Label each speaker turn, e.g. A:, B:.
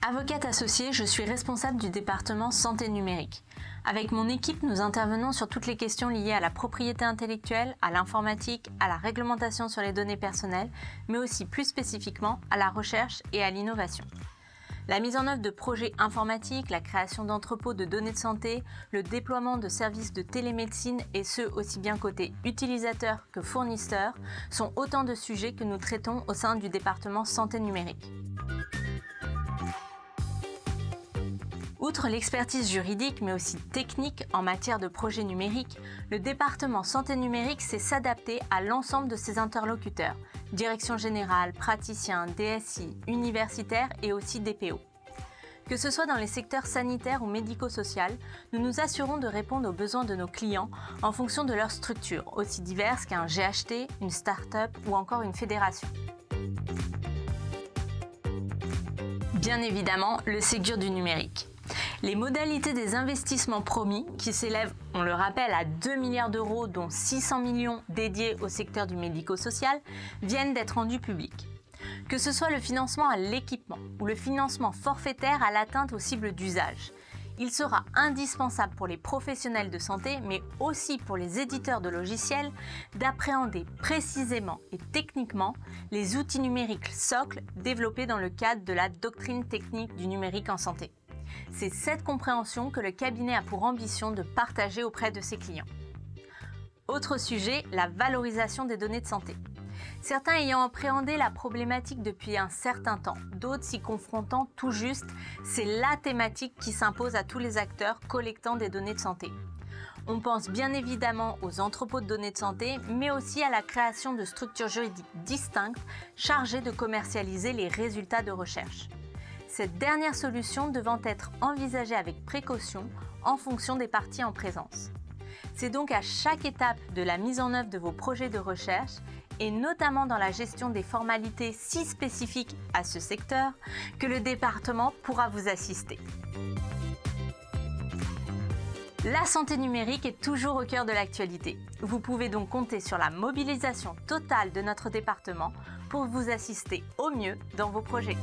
A: Avocate associée, je suis responsable du département santé numérique. Avec mon équipe, nous intervenons sur toutes les questions liées à la propriété intellectuelle, à l'informatique, à la réglementation sur les données personnelles, mais aussi plus spécifiquement à la recherche et à l'innovation. La mise en œuvre de projets informatiques, la création d'entrepôts de données de santé, le déploiement de services de télémédecine et ce aussi bien côté utilisateur que fournisseur sont autant de sujets que nous traitons au sein du département santé numérique. Outre l'expertise juridique mais aussi technique en matière de projets numériques, le département santé numérique sait s'adapter à l'ensemble de ses interlocuteurs, direction générale, praticiens, DSI, universitaires et aussi DPO. Que ce soit dans les secteurs sanitaires ou médico-social, nous nous assurons de répondre aux besoins de nos clients en fonction de leur structure, aussi diverse qu'un GHT, une start-up ou encore une fédération. Bien évidemment, le Ségur du numérique. Les modalités des investissements promis, qui s'élèvent, on le rappelle, à 2 milliards d'euros, dont 600 millions dédiés au secteur du médico-social, viennent d'être rendues publiques. Que ce soit le financement à l'équipement ou le financement forfaitaire à l'atteinte aux cibles d'usage, il sera indispensable pour les professionnels de santé, mais aussi pour les éditeurs de logiciels, d'appréhender précisément et techniquement les outils numériques socles développés dans le cadre de la doctrine technique du numérique en santé. C'est cette compréhension que le cabinet a pour ambition de partager auprès de ses clients. Autre sujet, la valorisation des données de santé. Certains ayant appréhendé la problématique depuis un certain temps, d'autres s'y confrontant tout juste, c'est la thématique qui s'impose à tous les acteurs collectant des données de santé. On pense bien évidemment aux entrepôts de données de santé, mais aussi à la création de structures juridiques distinctes chargées de commercialiser les résultats de recherche. Cette dernière solution devant être envisagée avec précaution en fonction des parties en présence. C'est donc à chaque étape de la mise en œuvre de vos projets de recherche, et notamment dans la gestion des formalités si spécifiques à ce secteur, que le département pourra vous assister. La santé numérique est toujours au cœur de l'actualité. Vous pouvez donc compter sur la mobilisation totale de notre département pour vous assister au mieux dans vos projets.